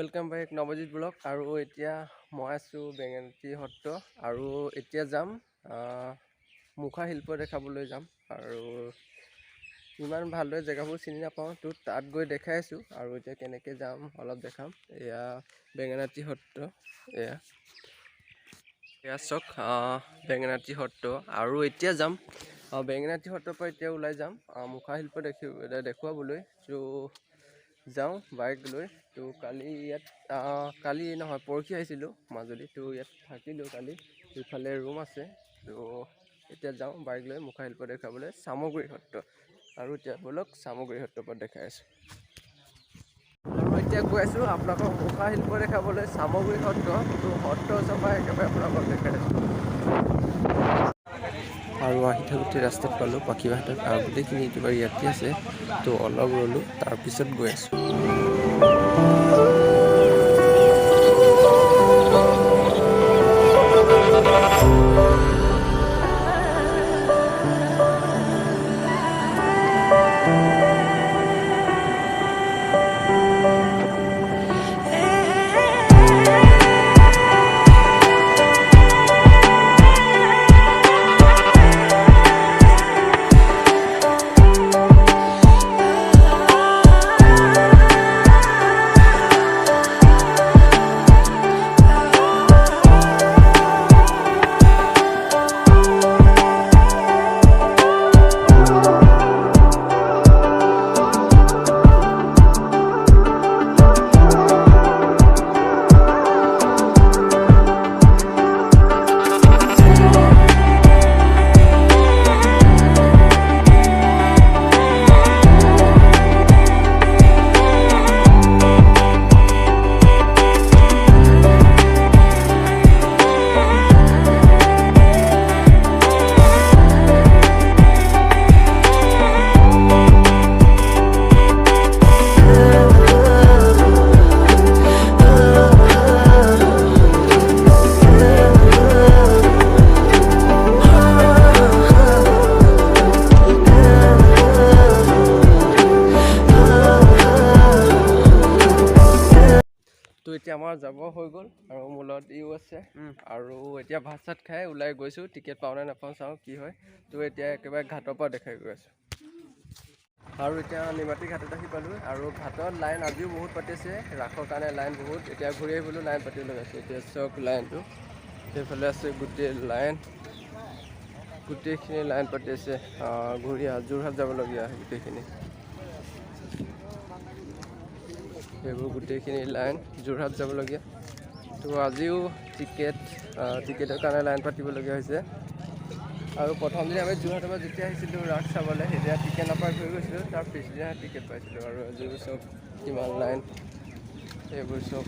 welcome back Navjeet blog और एतिया मैं आसो बेंगेनाटी सत्र और एतिया जाम मुखा शिल्प देखाबले जाम और इमान भालदरे जगहबोर चिनि नापाওঁ तो तात गई देखाई आसो और एतिया केनेके जाम अलप देखाम एया बेंगेनाटी सत्र एया चक बेंगेनाटी सत्र और एतिया जाम बेंगेनाटी सत्र पर एतिया उलाई जाम मुखा शिल्प देखुवाबले तो जाऊँ बाइक लै तो काली काली নহয় परखी आइसिलो মাজুলী तो ইয়াত থাকিলো काली इफाले रूम आछे तो एतिया जाऊँ बाइक लै मुखा शिल्प देखाबले सामग्री सत्र और एतिया बोलक सामग्री सत्र पर देखाई आछो और एतिया गई आछो आपनालोকক मुखा शिल्प देखाबले सामग्री सत्र तो सत्र सभा एकेबारे आपनालोকক देखाई आछो और आहि थाकोते रास्तात पालो पाखीबाहत और गोटेइखिनि इउटिउबार इयाते आछे तो अलप रलो तार पिছত गई आछो तो एतिया आमार যাব হৈ গল আৰু মূলত ইউ আছে আৰু এতিয়া ভাত চাত খাই ওলাই গৈছো টিকেট পাও না নাপাও চাও কি হয় তো এতিয়া একেবাৰে ঘাটৰ পৰা দেখাই গৈ আছো আৰু এতিয়া নিমাটি ঘাটত আহি পালো আৰু ঘাটত লাইন আজিও বহুত পাতিছে ৰাখৰ কাৰণে লাইন বহুত এতিয়া ঘূৰি আহিবলৈ লাইন পাতি লগাইছে এতিয়া চক লাইনটো সেইফালে আছে গোটেই লাইন গোটেইখিনি লাইন পাতি আছে ঘূৰি যোৰহাট যাবলগীয়া গোটেইখিনি এইবোৰ গোটেইখিনি লাইন যোৰহাট যাবলগীয়া তো আজিও টিকেটৰ কাৰণে লাইন পাতিবলগীয়া হৈছে আৰু প্ৰথম দিনা আমি যোৰহাটৰ পৰা যেতিয়া আহিছিলোঁ ৰাখ চাবলৈ তেতিয়া টিকেট নাপাই ঘূৰি গৈছিলোঁ তাৰ পিছদিনা টিকেট পাইছিলোঁ আৰু আজিও চব কিমান লাইন এইবোৰ চব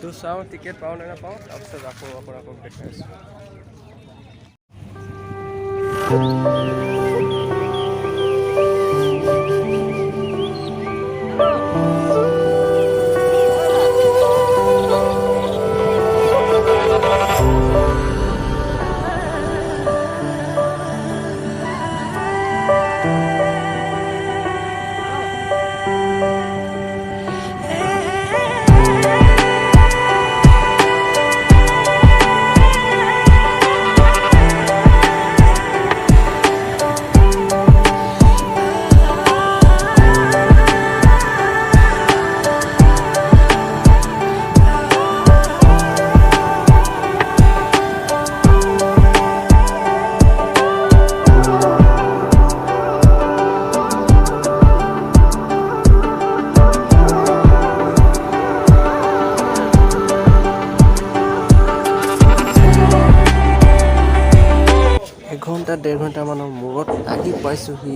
তো চাওঁ টিকেট পাওঁ নে নাপাওঁ তাৰপিছত আকৌ আপোনালোকক দেখাই আছোঁ डेढ़ घंटा माনৰ মূৰত আহি পাইছোহি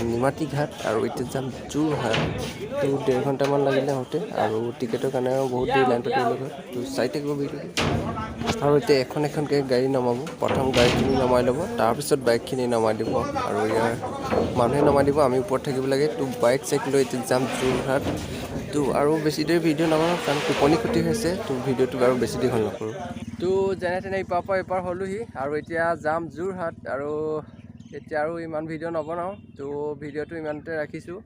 নিমাটি ঘাট আৰু এতিয়া যাম যোৰহাট তো डेढ़ घंटाমান লাগিলে আহোঁতে আৰু টিকেটৰ কাৰণে বহুত দেৰি লাইন পাতিব তো চাই থাকিব ভিডিঅ আৰু এতিয়া এখনকৈ গাড়ী নমাব প্ৰথম গাড়ীখিনি নমাই ল'ব তাৰপিছত বাইকখিনি নমাই দিব আৰু ইয়াৰ মানুহে নমাই দিব আমি ওপৰত থাকিব লাগে তো বাইক চাইক লৈ এতিয়া যাম যোৰহাট তো আৰু বেছি দেৰি ভিডিঅ নবনাওঁ কাৰণ টোপনি ক্ষতি হৈছে তো ভিডিঅ'টো আৰু বেছি দীঘল নকৰোঁ তো যেনে তেনে ইপাৰ পৰা এপাৰ হ'লোহি আৰু এতিয়া যাম যোৰহাট আৰু এতিয়া আৰু ইমান ভিডিঅ' নবনাওঁ তো ভিডিঅ'টো ইমানতে ৰাখিছোঁ